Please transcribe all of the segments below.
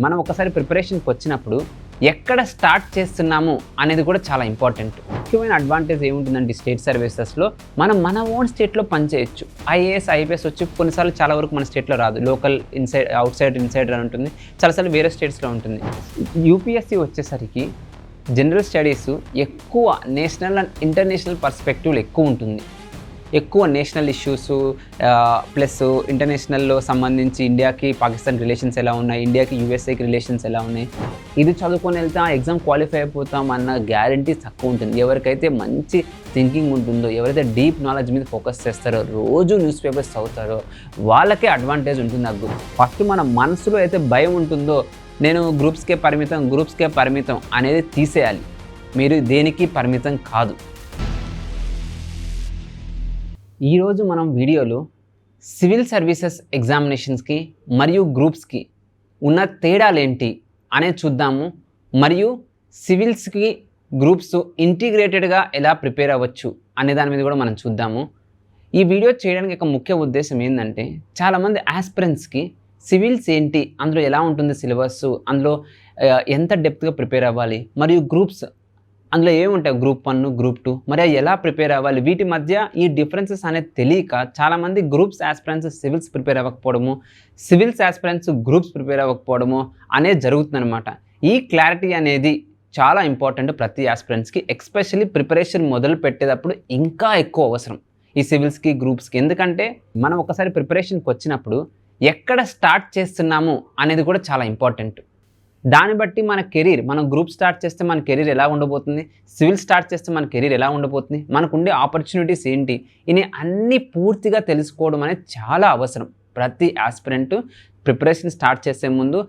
మనం ఒకసారి ప్రిపరేషన్కి వచ్చినప్పుడు ఎక్కడ స్టార్ట్ చేస్తున్నాము అనేది కూడా చాలా ఇంపార్టెంట్. ముఖ్యమైన అడ్వాంటేజ్ ఏముంటుందంటే స్టేట్ సర్వీసెస్లో మనం మన ఓన్ స్టేట్లో పనిచేయచ్చు. ఐఏఎస్ ఐపీఎస్ వచ్చి కొన్నిసార్లు చాలా వరకు మన స్టేట్లో రాదు. Local inside out side inside అని ఉంటుంది, చాలాసార్లు వేరే స్టేట్స్లో ఉంటుంది. యూపీఎస్సీ వచ్చేసరికి జనరల్ స్టడీస్ ఎక్కువ నేషనల్ అండ్ ఇంటర్నేషనల్ పర్స్పెక్టివ్లు ఎక్కువ ఉంటుంది. ఎక్కువ నేషనల్ ఇష్యూస్ ప్లస్ ఇంటర్నేషనల్లో సంబంధించి ఇండియాకి పాకిస్తాన్ రిలేషన్స్ ఎలా ఉన్నాయి, ఇండియాకి యూఎస్ఏకి రిలేషన్స్ ఎలా ఉన్నాయి, ఇది చదువుకొని వెళ్తే ఆ ఎగ్జామ్ క్వాలిఫై అయిపోతాం అన్న గ్యారంటీ తక్కువ ఉంటుంది. ఎవరికైతే మంచి థింకింగ్ ఉంటుందో, ఎవరైతే డీప్ నాలెడ్జ్ మీద ఫోకస్ చేస్తారో, రోజు న్యూస్ పేపర్స్ చదువుతారో వాళ్ళకే అడ్వాంటేజ్ ఉంటుంది. ఫస్ట్ మన మనసులో అయితే భయం ఉంటుందో, నేను గ్రూప్స్కే పరిమితం అనేది తీసేయాలి. మీరు దేనికి పరిమితం కాదు. ఈరోజు మనం వీడియోలో సివిల్ సర్వీసెస్ ఎగ్జామినేషన్స్కి మరియు గ్రూప్స్కి ఉన్న తేడాలేంటి అనేది చూద్దాము. మరియు సివిల్స్కి గ్రూప్స్ ఇంటిగ్రేటెడ్గా ఎలా ప్రిపేర్ అవ్వచ్చు అనే దాని మీద కూడా మనం చూద్దాము. ఈ వీడియో చేయడానికి ఒక ముఖ్య ఉద్దేశం ఏంటంటే, చాలామంది ఆస్పిరెంట్స్కి సివిల్స్ ఏంటి, అందులో ఎలా ఉంటుంది సిలబస్, అందులో ఎంత డెప్త్గా ప్రిపేర్ అవ్వాలి, మరియు గ్రూప్స్ అందులో ఏముంటాయి, గ్రూప్ 1 గ్రూప్ 2, మరి ఎలా ప్రిపేర్ అవ్వాలి, వీటి మధ్య ఈ డిఫరెన్సెస్ అనేది తెలియక చాలామంది గ్రూప్స్ ఆస్పిరెంట్స్ సివిల్స్ ప్రిపేర్ అవ్వకపోవడము, సివిల్స్ ఆస్పిరెంట్స్ గ్రూప్స్ ప్రిపేర్ అవ్వకపోవడము అనేది జరుగుతుందన్నమాట. ఈ క్లారిటీ అనేది చాలా ఇంపార్టెంట్ ప్రతి ఆస్పిరెంట్స్కి, ఎస్పెషల్లీ ప్రిపరేషన్ మొదలు పెట్టేటప్పుడు ఇంకా ఎక్కువ అవసరం ఈ సివిల్స్కి గ్రూప్స్కి. ఎందుకంటే మనం ఒకసారి ప్రిపరేషన్కి వచ్చినప్పుడు ఎక్కడ స్టార్ట్ చేస్తున్నాము అనేది కూడా చాలా ఇంపార్టెంట్. దాన్ని బట్టి మన కెరీర్, మనం గ్రూప్ స్టార్ట్ చేస్తే మన కెరీర్ ఎలా ఉండబోతుంది, సివిల్ స్టార్ట్ చేస్తే మన కెరీర్ ఎలా ఉండబోతుంది, మనకు ఉండే ఆపర్చునిటీస్ ఏంటి, ఇవి అన్నీ పూర్తిగా తెలుసుకోవడం అనేది చాలా అవసరం. ప్రతి ఆస్పిరెంట్ ప్రిపరేషన్ స్టార్ట్ చేసే ముందు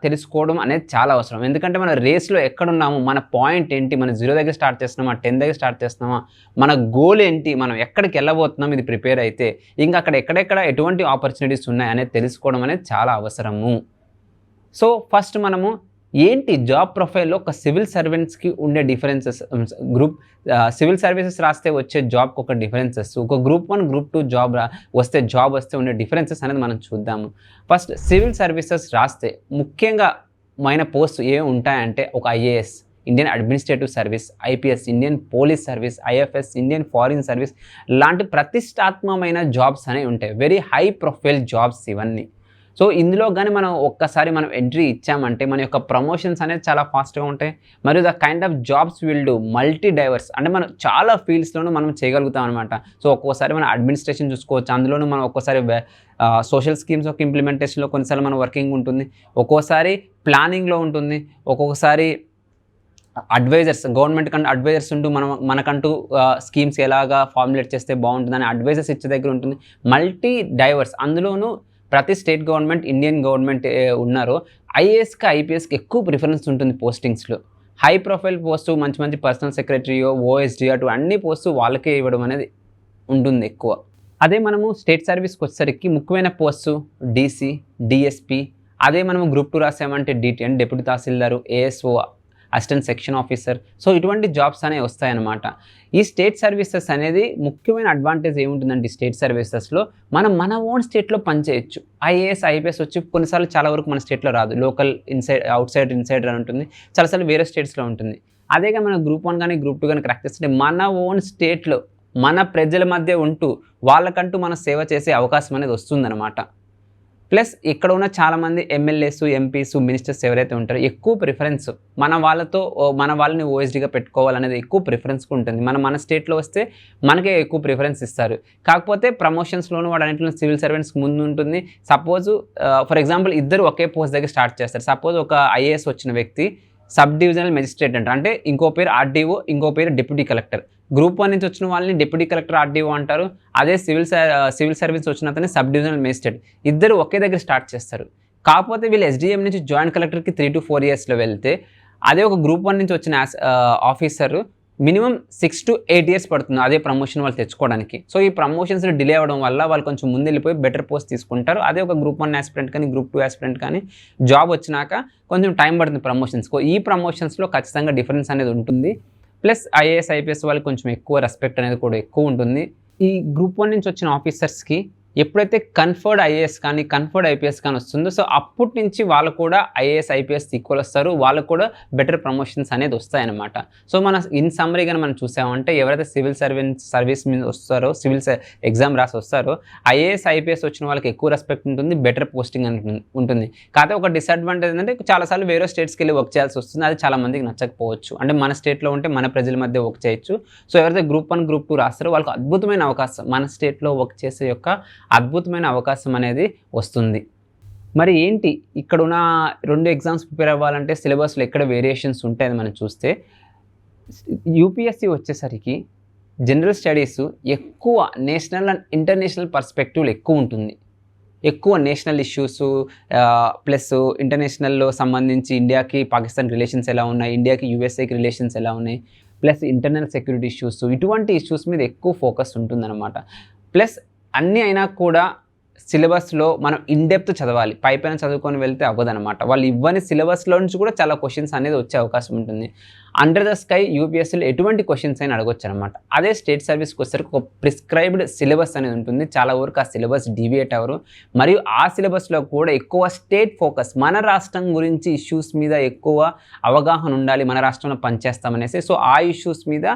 తెలుసుకోవడం అనేది చాలా అవసరం. ఎందుకంటే మన రేస్లో ఎక్కడున్నాము, మన పాయింట్ ఏంటి, మన 0 దగ్గర స్టార్ట్ చేస్తున్నామా, 10 దగ్గర స్టార్ట్ చేస్తున్నామా, మన గోల్ ఏంటి, మనం ఎక్కడికి వెళ్ళబోతున్నాం ఇది ప్రిపేర్ అయితే, ఇంకా అక్కడ ఎక్కడెక్కడ ఎటువంటి ఆపర్చునిటీస్ ఉన్నాయి అనేది తెలుసుకోవడం అనేది చాలా అవసరము. సో ఫస్ట్ మనము ఏంటి జాబ్ ప్రొఫైల్లో ఒక సివిల్ సర్వెంట్స్కి ఉండే డిఫరెన్సెస్, సివిల్ సర్వీసెస్ రాస్తే వచ్చే జాబ్కి ఒక డిఫరెన్సెస్, ఒక గ్రూప్ 1 గ్రూప్ 2 జాబ్ వస్తే ఉండే డిఫరెన్సెస్ అనేది మనం చూద్దాము. ఫస్ట్ సివిల్ సర్వీసెస్ రాస్తే ముఖ్యంగా మైన పోస్ట్ ఏమి ఉంటాయంటే, ఒక IAS Indian administrative service, IPS Indian police service, IFS Indian foreign service లాంటి ప్రతిష్టాత్మకమైన జాబ్స్ అనేవి ఉంటాయి. వెరీ హై ప్రొఫైల్ జాబ్స్ ఇవన్నీ. సో ఇందులో కానీ మనం ఒక్కసారి ఎంట్రీ ఇచ్చామంటే మన యొక్క ప్రమోషన్స్ అనేది చాలా ఫాస్ట్గా ఉంటాయి. మరియు the kind of jobs will do multi divorce, అంటే మనం చాలా ఫీల్డ్స్లోనూ మనం చేయగలుగుతాం అనమాట. సో ఒక్కోసారి మనం అడ్మినిస్ట్రేషన్ చూసుకోవచ్చు, అందులోనూ మనం ఒక్కోసారి సోషల్ స్కీమ్స్ ఒక ఇంప్లిమెంటేషన్లో కొన్నిసార్లు మన వర్కింగ్ ఉంటుంది, ఒక్కోసారి ప్లానింగ్లో ఉంటుంది, ఒక్కొక్కసారి అడ్వైజర్స్, గవర్నమెంట్ కంటే అడ్వైజర్స్ ఉంటూ మనకంటూ స్కీమ్స్ ఎలాగా ఫార్ములేట్ చేస్తే బాగుంటుందని అడ్వైజర్స్ ఇచ్చే దగ్గర ఉంటుంది. మల్టీ డైవర్స్, అందులోనూ ప్రతి స్టేట్ గవర్నమెంట్, ఇండియన్ గవర్నమెంట్ ఉన్నారో ఐఏఎస్కి ఐపీఎస్కి ఎక్కువ ప్రిఫరెన్స్ ఉంటుంది పోస్టింగ్స్లో. హై ప్రొఫైల్ పోస్టు, మంచి పర్సనల్ సెక్రటరీయో, ఓఎస్డీ అటు అన్ని పోస్టు వాళ్ళకే ఇవ్వడం అనేది ఉంటుంది ఎక్కువ. అదే మనము స్టేట్ సర్వీస్కి వచ్చేసరికి ముఖ్యమైన పోస్టు డీసీ, డిఎస్పీ, అదే మనము గ్రూప్ 2 రాసామంటే DTN, deputy tahsildar, ASO, assistant section officer. So ఇటువంటి జాబ్స్ అనేవి వస్తాయన్నమాట. ఈ స్టేట్ సర్వీసెస్ అనేది ముఖ్యమైన అడ్వాంటేజ్ ఏముంటుందంటే, స్టేట్ సర్వీసెస్లో మనం మన ఓన్ స్టేట్లో పనిచేయచ్చు. ఐఏఎస్ ఐపీఎస్ వచ్చి కొన్నిసార్లు చాలా వరకు మన స్టేట్లో రాదు. లోకల్ అవుట్ సైడ్ ఇన్సైడ్ అని ఉంటుంది, చాలాసార్లు వేరే స్టేట్స్లో ఉంటుంది. అదేగా మనం గ్రూప్ 1 కానీ గ్రూప్ 2 కానీ క్రాక్ చేస్తే మన ఓన్ స్టేట్లో మన ప్రజల మధ్య ఉంటూ వాళ్ళకంటూ మన సేవ చేసే అవకాశం అనేది వస్తుందన్నమాట. ప్లస్ ఇక్కడ ఉన్న చాలామంది ఎమ్మెల్యేస్, ఎంపీస్, మినిస్టర్స్ ఎవరైతే ఉంటారో ఎక్కువ ప్రిఫరెన్స్ మన వాళ్ళని ఓఎస్డీగా పెట్టుకోవాలనేది ఎక్కువ ప్రిఫరెన్స్గా ఉంటుంది. మన స్టేట్లో వస్తే మనకే ఎక్కువ ప్రిఫరెన్స్ ఇస్తారు. కాకపోతే ప్రమోషన్స్లోనూ వాడన్నింటిలో సివిల్ సర్వెంట్స్కి ముందు ఉంటుంది. సపోజ్ ఫర్ ఎగ్జాంపుల్ ఇద్దరు ఒకే పోస్ట్ దగ్గర స్టార్ట్ చేస్తారు. సపోజ్ ఒక ఐఏఎస్ వచ్చిన వ్యక్తి సబ్ డివిజనల్ మెజిస్ట్రేట్ అంటారు, అంటే ఇంకో పేరు ఆర్డీఓ, ఇంకో పేరు డిప్యూటీ కలెక్టర్. గ్రూప్ 1 నుంచి వచ్చిన వాళ్ళని డిప్యూటీ కలెక్టర్, ఆర్డీఓ అంటారు. అదే సివిల్ సర్వీస్ వచ్చిన అతన్ని సబ్ డివిజనల్ మెజిస్ట్రేట్. ఇద్దరు ఒకే దగ్గర స్టార్ట్ చేస్తారు. కాకపోతే వీళ్ళు ఎస్డిఎం నుంచి జాయింట్ కలెక్టర్కి 3 to 4 yearsలో వెళ్తే, అదే ఒక గ్రూప్ 1 నుంచి వచ్చిన ఆఫీసర్ మినిమం 6 to 8 years పడుతుంది అదే ప్రమోషన్ వాళ్ళు తెచ్చుకోవడానికి. సో ఈ ప్రమోషన్స్ డిలే అవ్వడం వల్ల వాళ్ళు కొంచెం ముందు వెళ్ళిపోయి బెటర్ పోస్ట్ తీసుకుంటారు. అదే ఒక గ్రూప్ 1 ఆస్పిరెంట్ కానీ గ్రూప్ 2 ఆస్పిరెంట్ కానీ జాబ్ వచ్చినాక కొంచెం టైం పడుతుంది ప్రమోషన్స్కి. ఈ ప్రమోషన్స్లో ఖచ్చితంగా డిఫరెన్స్ అనేది ఉంటుంది. ప్లస్ ఐఏఎస్ ఐపీఎస్ వాళ్ళకి కొంచెం ఎక్కువ రెస్పెక్ట్ అనేది కూడా ఎక్కువ ఉంటుంది. ఈ గ్రూప్ 1 నుంచి వచ్చిన ఆఫీసర్స్కి ఎప్పుడైతే కన్ఫర్డ్ ఐఏఎస్ కానీ కన్ఫర్డ్ ఐపీఎస్ కానీ వస్తుందో సో అప్పటి నుంచి వాళ్ళు కూడా ఐఏఎస్ ఐపీఎస్ ఈక్వల్ వస్తారు, వాళ్ళకు కూడా బెటర్ ప్రమోషన్స్ అనేది వస్తాయన్నమాట. సో మన ఇన్ సమ్మరీగా మనం చూసామంటే ఎవరైతే సివిల్ సర్వీస్ మీద వస్తారో, సివిల్ ఎగ్జామ్ రాసి వస్తారో ఐఏఎస్ ఐపీఎస్ వచ్చిన వాళ్ళకి ఎక్కువ రెస్పెక్ట్ ఉంటుంది, బెటర్ పోస్టింగ్ ఉంటుంది. కాకపోతే ఒక డిసడ్వాంటేజ్ ఏంటంటే చాలాసార్లు వేరే స్టేట్స్కి వెళ్ళి వర్క్ చేయాల్సి వస్తుంది, అది చాలా మందికి నచ్చకపోవచ్చు. అంటే మన స్టేట్లో ఉంటే మన ప్రజల మధ్య వర్క్ చేయొచ్చు. సో ఎవరైతే గ్రూప్ 1 గ్రూప్ 2 రాస్తారో వాళ్ళకి అద్భుతమైన అవకాశం, మన స్టేట్లో వర్క్ చేసే యొక్క అద్భుతమైన అవకాశం అనేది వస్తుంది. మరి ఏంటి ఇక్కడ ఉన్న 2 ఎగ్జామ్స్ ప్రిపేర్ అవ్వాలంటే సిలబస్లో ఎక్కడ వేరియేషన్స్ ఉంటాయని మనం చూస్తే, యూపీఎస్సీ వచ్చేసరికి జనరల్ స్టడీస్ ఎక్కువ నేషనల్ అండ్ ఇంటర్నేషనల్ పర్స్పెక్టివ్లు ఎక్కువ ఉంటుంది. ఎక్కువ నేషనల్ ఇష్యూస్ ప్లస్ ఇంటర్నేషనల్లో సంబంధించి ఇండియాకి పాకిస్తాన్ రిలేషన్స్ ఎలా ఉన్నాయి, ఇండియాకి యూఎస్ఏకి రిలేషన్స్ ఎలా ఉన్నాయి, ప్లస్ ఇంటర్నల్ సెక్యూరిటీ ఇష్యూస్, ఇటువంటి ఇష్యూస్ మీద ఎక్కువ ఫోకస్ ఉంటుందన్నమాట. ప్లస్ అన్నీ అయినా కూడా సిలబస్లో మనం ఇన్డెప్త్ చదవాలి, పైన చదువుకొని వెళ్తే అవ్వదన్నమాట. వాళ్ళు ఇవ్వని సిలబస్లో నుంచి కూడా చాలా క్వశ్చన్స్ అనేది వచ్చే అవకాశం ఉంటుంది. అండర్ ద స్కై యూపీఎస్సీలో ఎటువంటి క్వశ్చన్స్ అయినా అడగొచ్చు అనమాట. అదే స్టేట్ సర్వీస్కి వచ్చేసరికి ఒక ప్రిస్క్రైబ్డ్ సిలబస్ అనేది ఉంటుంది, చాలా వరకు ఆ సిలబస్ డీవియేట్ అవ్వరు. మరియు ఆ సిలబస్లో కూడా ఎక్కువ స్టేట్ ఫోకస్, మన రాష్ట్రం గురించి ఇష్యూస్ మీద ఎక్కువ అవగాహన ఉండాలి, మన రాష్ట్రంలో పనిచేస్తామనేసి. సో ఆ ఇష్యూస్ మీద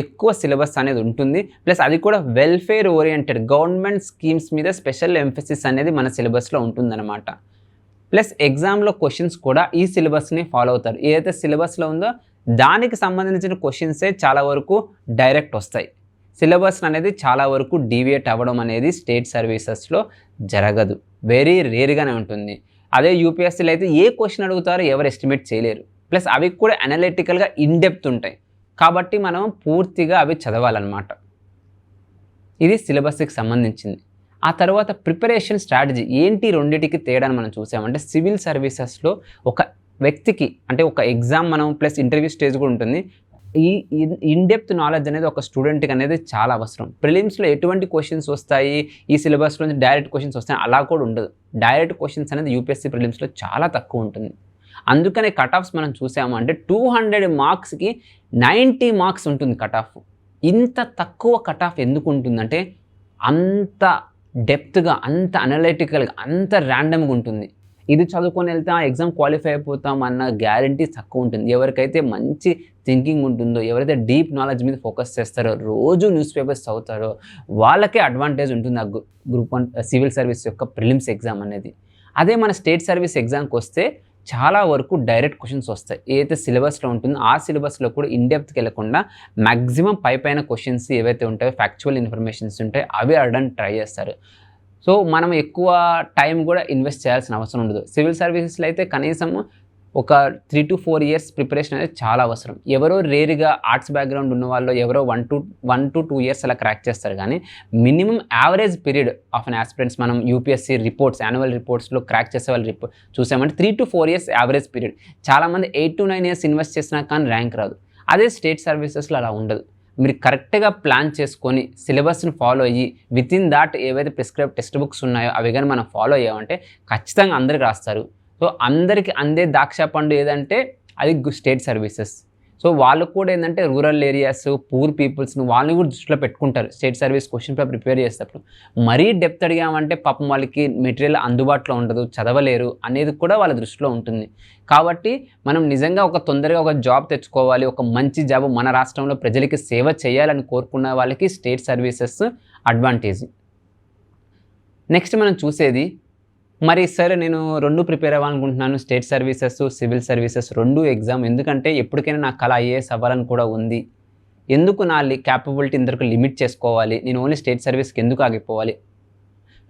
ఎక్కువ సిలబస్ అనేది ఉంటుంది. ప్లస్ అది కూడా వెల్ఫేర్ ఓరియంటెడ్ గవర్నమెంట్ స్కీమ్స్ మీద స్పెషల్ ఎంఫసిస్ అనేది మన సిలబస్లో ఉంటుందన్నమాట. ప్లస్ ఎగ్జామ్లో క్వశ్చన్స్ కూడా ఈ సిలబస్ని ఫాలో అవుతారు. ఏదైతే సిలబస్లో ఉందో దానికి సంబంధించిన క్వశ్చన్సే చాలా వరకు డైరెక్ట్ వస్తాయి. సిలబస్ అనేది చాలా వరకు డీవియేట్ అవ్వడం అనేది స్టేట్ సర్వీసెస్లో జరగదు, వెరీ రేర్గానే ఉంటుంది. అదే యూపీఎస్సీలో అయితే ఏ క్వశ్చన్ అడుగుతారో ఎవరు ఎస్టిమేట్ చేయలేరు. ప్లస్ అవి కూడా అనలిటికల్గా ఇన్డెప్త్ ఉంటాయి, కాబట్టి మనం పూర్తిగా అవి చదవాలన్నమాట. ఇది సిలబస్కి సంబంధించింది. ఆ తర్వాత ప్రిపరేషన్ స్ట్రాటజీ ఏంటి, రెండింటికి తేడాను మనం చూసామంటే సివిల్ సర్వీసెస్లో ఒక వ్యక్తికి అంటే ఒక ఎగ్జామ్ మనం ప్లస్ ఇంటర్వ్యూ స్టేజ్ కూడా ఉంటుంది. ఈ ఇన్డెప్త్ నాలెడ్జ్ అనేది ఒక స్టూడెంట్కి అనేది చాలా అవసరం. ప్రిలిమ్స్లో ఎటువంటి క్వశ్చన్స్ వస్తాయి, ఈ సిలబస్లో నుంచి డైరెక్ట్ క్వశ్చన్స్ వస్తాయి అలా కూడా ఉండదు. డైరెక్ట్ క్వశ్చన్స్ అనేది యూపీఎస్సీ ప్రిలిమ్స్లో చాలా తక్కువ ఉంటుంది. అందుకనే కట్ ఆఫ్స్ మనం చూసాము అంటే 200 మార్క్స్కి 90 మార్క్స్ ఉంటుంది కట్ ఆఫ్. ఇంత తక్కువ కట్ ఆఫ్ ఎందుకు ఉంటుందంటే అంత డెప్త్గా, అంత అనలిటికల్గా, అంత ర్యాండమ్గా ఉంటుంది. ఇది చదువుకొని వెళ్తే ఆ ఎగ్జామ్ క్వాలిఫై అయిపోతాం అన్న గ్యారంటీ తక్కువ ఉంటుంది. ఎవరికైతే మంచి థింకింగ్ ఉంటుందో, ఎవరైతే డీప్ నాలెడ్జ్ మీద ఫోకస్ చేస్తారో, రోజు న్యూస్ పేపర్స్ చదువుతారో వాళ్ళకే అడ్వాంటేజ్ ఉంటుంది ఆ గ్రూప్ 1 సివిల్ సర్వీస్ యొక్క ప్రిలిమ్స్ ఎగ్జామ్ అనేది. అదే మన స్టేట్ సర్వీస్ ఎగ్జామ్కి వస్తే చాలా వరకు డైరెక్ట్ క్వశ్చన్స్ వస్తాయి. ఏదైతే సిలబస్లో ఉంటుందో ఆ సిలబస్లో కూడా ఇన్డెప్త్కి వెళ్ళకుండా మ్యాక్సిమం పైన క్వశ్చన్స్ ఏవైతే ఉంటాయో, ఫ్యాక్చువల్ ఇన్ఫర్మేషన్స్ ఉంటాయో అవి అడగడానికి ట్రై చేస్తారు. సో మనం ఎక్కువ టైం కూడా ఇన్వెస్ట్ చేయాల్సిన అవసరం ఉండదు. సివిల్ సర్వీసెస్లో అయితే కనీసం ఒక 3 to 4 years ప్రిపరేషన్ అనేది చాలా అవసరం. ఎవరో రేర్గా ఆర్ట్స్ బ్యాక్గ్రౌండ్ ఉన్న వాళ్ళు ఎవరో 1 to 2 years అలా క్రాక్ చేస్తారు. కానీ minimum average period of an aspirants మనం యూపీఎస్సీ రిపోర్ట్స్, యాన్యువల్ రిపోర్ట్స్లో క్రాక్ చేసే వాళ్ళు చూసామంటే 3 to 4 years యావరేజ్ పీరియడ్. చాలామంది 8 to 9 years ఇన్వెస్ట్ చేసినా కానీ ర్యాంక్ రాదు. అదే స్టేట్ సర్వీసెస్లో అలా ఉండదు. మీరు కరెక్ట్గా ప్లాన్ చేసుకొని సిలబస్ని ఫాలో అయ్యి వితిన్ దాట్ ఏవైతే ప్రిస్క్రైబ్ టెక్స్ట్ బుక్స్ ఉన్నాయో అవి కానీ మనం ఫాలో అయ్యామంటే ఖచ్చితంగా అందరికి రాస్తారు. సో అందరికి అందే ద్రాక్ష పండు ఏదంటే అది స్టేట్ సర్వీసెస్. సో వాళ్ళు కూడా ఏంటంటే రూరల్ ఏరియాస్, పూర్ పీపుల్స్ని వాళ్ళని కూడా దృష్టిలో పెట్టుకుంటారు state service question paper prepare చేసేటప్పుడు. మరీ డెప్త్ అడిగామంటే పాపం వాళ్ళకి మెటీరియల్ అందుబాటులో ఉండదు, చదవలేరు అనేది కూడా వాళ్ళ దృష్టిలో ఉంటుంది. కాబట్టి మనం నిజంగా తొందరగా ఒక జాబ్ తెచ్చుకోవాలి, ఒక మంచి జాబ్ మన రాష్ట్రంలో ప్రజలకి సేవ చేయాలని కోరుకున్న వాళ్ళకి స్టేట్ సర్వీసెస్ అడ్వాంటేజ్. నెక్స్ట్ మనం చూసేది మరి సార్ నేను 2 ప్రిపేర్ అవ్వాలనుకుంటున్నాను, state services, civil services 2 exam. ఎందుకంటే ఎప్పటికైనా నా కళ ఐఏఎస్ అవ్వాలని కూడా ఉంది. ఎందుకు నా క్యాపబిలిటీ ఇంతకు లిమిట్ చేసుకోవాలి, నేను ఓన్లీ స్టేట్ సర్వీస్కి ఎందుకు ఆగిపోవాలి?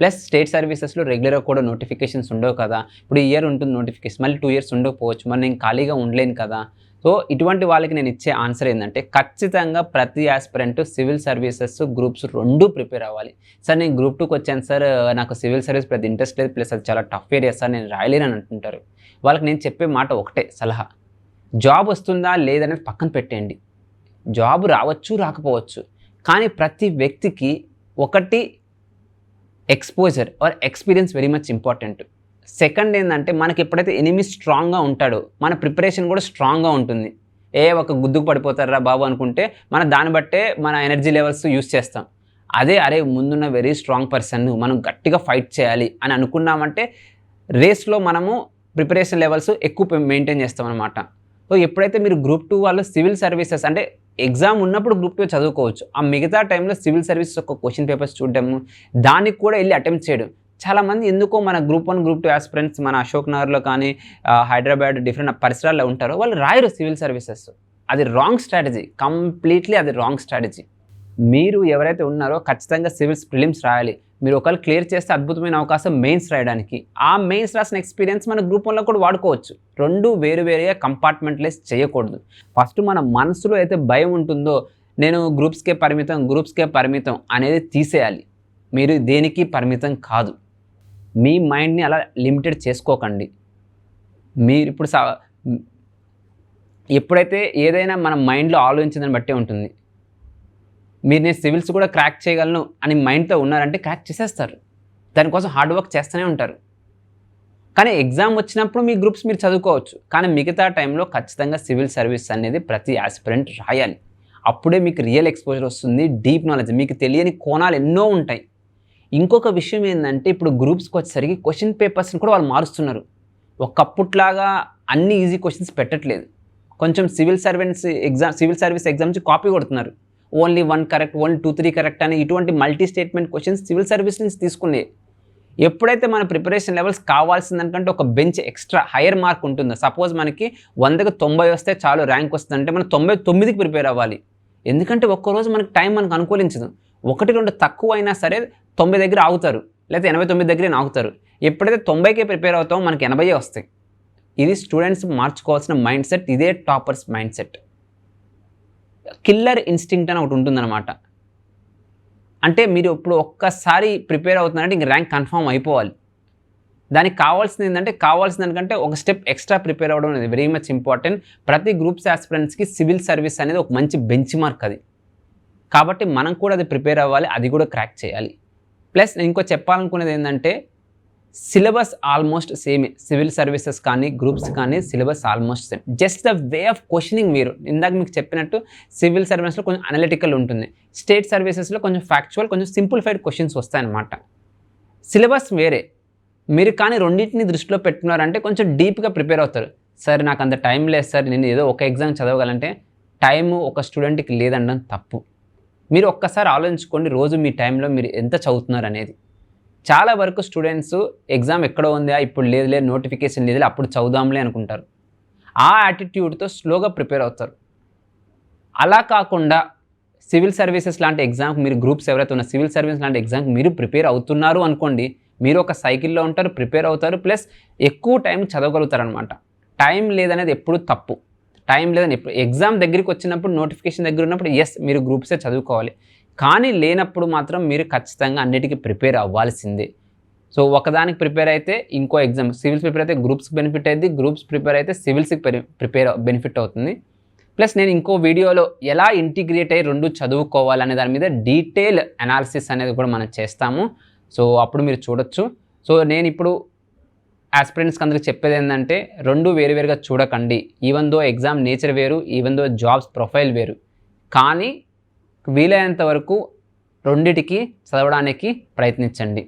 ప్లస్ స్టేట్ సర్వీసెస్లో రెగ్యులర్గా కూడా నోటిఫికేషన్స్ ఉండవు కదా. ఇప్పుడు ఈ ఇయర్ ఉంటుంది నోటిఫికేషన్, మళ్ళీ 2 years ఉండకపోవచ్చు, మరి నేను ఖాళీగా ఉండలేను కదా. సో ఇటువంటి వాళ్ళకి నేను ఇచ్చే ఆన్సర్ ఏంటంటే ఖచ్చితంగా ప్రతి aspirant civil services groups 2 prepare అవ్వాలి. సార్ నేను గ్రూప్ 2కి వచ్చాను సార్, నాకు సివిల్ సర్వీస్ పెద్ద ఇంట్రెస్ట్ లేదు, ప్లస్ అది చాలా టఫ్ ఏరియా సార్, నేను రాయలేనని అంటుంటారు. వాళ్ళకి నేను చెప్పే మాట ఒకటే సలహా, జాబ్ వస్తుందా లేదనేది పక్కన పెట్టేయండి. జాబ్ రావచ్చు రాకపోవచ్చు, కానీ ప్రతి వ్యక్తికి ఒకటి exposure or experience very much important. Second ఏంటంటే మనకి ఎప్పుడైతే ఎనిమీ స్ట్రాంగ్గా ఉంటాడో మన ప్రిపరేషన్ కూడా స్ట్రాంగ్గా ఉంటుంది. ఒక గుద్దుకు పడిపోతారా బాబు అనుకుంటే మన దాన్ని బట్టే మన ఎనర్జీ లెవెల్స్ యూస్ చేస్తాం. అదే అరే ముందున్న వెరీ స్ట్రాంగ్ పర్సన్ మనం గట్టిగా ఫైట్ చేయాలి అని అనుకున్నామంటే రేస్లో మనము ప్రిపరేషన్ లెవెల్స్ ఎక్కువ మెయింటైన్ చేస్తామన్నమాట. సో ఎప్పుడైతే మీరు గ్రూప్ 2 వాళ్ళు సివిల్ సర్వీసెస్ అంటే ఎగ్జామ్ ఉన్నప్పుడు గ్రూప్ 2 చదువుకోవచ్చు. ఆ మిగతా టైంలో సివిల్ సర్వీసెస్ ఒక క్వశ్చన్ పేపర్స్ చూడడము, దానికి కూడా వెళ్ళి అటెంప్ట్ చేయడం. చాలామంది ఎందుకో మన గ్రూప్ 1, గ్రూప్ 2 ఆస్పిరెంట్స్ మన అశోక్ నగర్లో కానీ హైదరాబాద్ డిఫరెంట్ పరిసరాల్లో ఉంటారో వాళ్ళు రాయరు సివిల్ సర్వీసెస్. అది రాంగ్ స్ట్రాటజీ, కంప్లీట్లీ అది రాంగ్ స్ట్రాటజీ. మీరు ఎవరైతే ఉన్నారో ఖచ్చితంగా సివిల్స్ ప్రిలిమ్స్ రాయాలి. మీరు ఒకవేళ క్లియర్ చేస్తే అద్భుతమైన అవకాశం మెయిన్స్ రాయడానికి. ఆ మెయిన్స్ రాసిన ఎక్స్పీరియన్స్ మన గ్రూప్ 1లో కూడా వాడుకోవచ్చు. రెండు వేరువేరుగా కంపార్ట్మెంటలైజ్ చేయకూడదు. ఫస్ట్ మన మనసులో అయితే భయం ఉంటుందో నేను గ్రూప్స్కే పరిమితం అనేది తీసేయాలి. మీరు దేనికి పరిమితం కాదు. మీ మైండ్ని అలా లిమిటెడ్ చేసుకోకండి. మీరు ఇప్పుడు ఎప్పుడైతే ఏదైనా మన మైండ్లో ఆలోచించిందని బట్టే ఉంటుంది. మీరు నేను సివిల్స్ కూడా క్రాక్ చేయగలను అని మైండ్తో ఉన్నారంటే క్రాక్ చేసేస్తారు. దానికోసం హార్డ్ వర్క్ చేస్తూనే ఉంటారు. కానీ ఎగ్జామ్ వచ్చినప్పుడు మీ గ్రూప్స్ మీరు చదువుకోవచ్చు. కానీ మిగతా టైంలో ఖచ్చితంగా సివిల్ సర్వీస్ అనేది ప్రతి ఆస్పిరెంట్ రాయాలి. అప్పుడే మీకు రియల్ ఎక్స్పోజర్ వస్తుంది, డీప్ నాలెడ్జ్, మీకు తెలియని కోణాలు ఎన్నో ఉంటాయి. ఇంకొక విషయం ఏంటంటే ఇప్పుడు గ్రూప్స్కి వచ్చేసరికి క్వశ్చన్ పేపర్స్ని కూడా వాళ్ళు మారుస్తున్నారు. ఒకప్పుట్లాగా అన్ని ఈజీ క్వశ్చన్స్ పెట్టట్లేదు. కొంచెం సివిల్ సర్వీస్ ఎగ్జామ్స్ కాపీ కొడుతున్నారు. ఓన్లీ 1 కరెక్ట్, ఓన్లీ 2, 3 కరెక్ట్ అని ఇటువంటి multi statement questions civil service నుంచి తీసుకునే. ఎప్పుడైతే మన ప్రిపరేషన్ లెవెల్స్ కావాల్సిందనుకంటే ఒక బెంచ్ ఎక్స్ట్రా హైయర్ మార్క్ ఉంటుందో, సపోజ్ మనకి 100కి 90 వస్తే చాలు ర్యాంక్ వస్తుందంటే మనం 99కి ప్రిపేర్ అవ్వాలి. ఎందుకంటే ఒక్కరోజు మనకి టైం మనకు అనుకూలించదు. 1-2 తక్కువ అయినా సరే 90 దగ్గర ఆగుతారు, లేకపోతే 89 దగ్గరే ఆగుతారు. ఎప్పుడైతే 90కే ప్రిపేర్ అవుతామో మనకి 80 వస్తాయి. ఇది స్టూడెంట్స్ మార్చుకోవాల్సిన మైండ్ సెట్. ఇదే toppers mind set. Killer instinct అని ఒకటి ఉంటుందన్నమాట. అంటే మీరు ఇప్పుడు ఒక్కసారి ప్రిపేర్ అవుతున్నారంటే ఇంక ర్యాంక్ కన్ఫర్మ్ అయిపోవాలి. దానికి కావాల్సిందంటే ఒక స్టెప్ ఎక్స్ట్రా ప్రిపేర్ అవ్వడం అనేది వెరీ మచ్ ఇంపార్టెంట్. ప్రతి గ్రూప్స్ ఆస్పిరెంట్స్కి సివిల్ సర్వీస్ అనేది ఒక మంచి బెంచ్ మార్క్ అది. కాబట్టి మనం కూడా అది ప్రిపేర్ అవ్వాలి, అది కూడా క్రాక్ చేయాలి. ప్లస్ ఇంకో చెప్పాలనుకునేది ఏంటంటే సిలబస్ ఆల్మోస్ట్ సేమే. సివిల్ సర్వీసెస్ కానీ గ్రూప్స్ కానీ syllabus almost same. Just the way of questioning వేరు. ఇందాక మీకు చెప్పినట్టు సివిల్ సర్వీసెస్లో కొంచెం అనలిటికల్ ఉంటుంది, స్టేట్ సర్వీసెస్లో కొంచెం ఫ్యాక్చువల్, కొంచెం సింప్లిఫైడ్ క్వశ్చన్స్ వస్తాయన్నమాట. సిలబస్ వేరే. మీరు కానీ రెండింటిని దృష్టిలో పెట్టుకున్నారంటే కొంచెం డీప్గా ప్రిపేర్ అవుతారు. సార్ నాకు అంత టైం లేదు సార్, నేను ఏదో ఒక ఎగ్జామ్ చదవగలంటే టైము ఒక స్టూడెంట్కి లేదనడం తప్పు. మీరు ఒక్కసారి ఆలోచించుకోండి రోజు మీ టైంలో మీరు ఎంత చదువుతున్నారు అనేది. చాలా వరకు స్టూడెంట్స్ ఎగ్జామ్ ఎక్కడో ఉందా, ఇప్పుడు లేదు నోటిఫికేషన్ లేదు అప్పుడు చదువుదాంలే అనుకుంటారు. ఆ యాటిట్యూడ్తో స్లోగా ప్రిపేర్ అవుతారు. అలా కాకుండా సివిల్ సర్వీసెస్ లాంటి ఎగ్జామ్కి మీరు గ్రూప్స్ ఎవరైతే ఉన్న సివిల్ సర్వీస్ లాంటి ఎగ్జామ్కి మీరు ప్రిపేర్ అవుతున్నారు అనుకోండి, మీరు ఒక సైకిల్లో ఉంటారు, ప్రిపేర్ అవుతారు, ప్లస్ ఎక్కువ టైం చదవగలుగుతారు అనమాట. టైం లేదనేది ఎప్పుడు తప్పు. టైం లేదని ఎప్పుడు ఎగ్జామ్ దగ్గరికి వచ్చినప్పుడు, నోటిఫికేషన్ దగ్గర ఉన్నప్పుడు మీరు గ్రూప్సే చదువుకోవాలి. కానీ లేనప్పుడు మాత్రం మీరు ఖచ్చితంగా అన్నిటికీ ప్రిపేర్ అవ్వాల్సిందే. సో ఒకదానికి ప్రిపేర్ అయితే ఇంకో ఎగ్జామ్, సివిల్స్ ప్రిపేర్ అయితే గ్రూప్స్కి బెనిఫిట్ అయింది, గ్రూప్స్ ప్రిపేర్ అయితే సివిల్స్కి బెనిఫిట్ అవుతుంది. ప్లస్ నేను ఇంకో వీడియోలో ఎలా ఇంటిగ్రేట్ అయ్యి రెండు చదువుకోవాలనే దాని మీద డీటెయిల్ అనాలిసిస్ అనేది కూడా మనం చేస్తాము. సో అప్పుడు మీరు చూడొచ్చు. సో నేను ఇప్పుడు ఆస్పిరెంట్స్కి అందరికి చెప్పేది ఏంటంటే రెండు వేరువేరుగా చూడకండి. ఈవెన్ దో ఎగ్జామ్ నేచర్ వేరు, ఈవెన్ దో జాబ్స్ ప్రొఫైల్ వేరు. కానీ వీలైనంత వరకు రెండిటికి చదవడానికి ప్రయత్నించండి.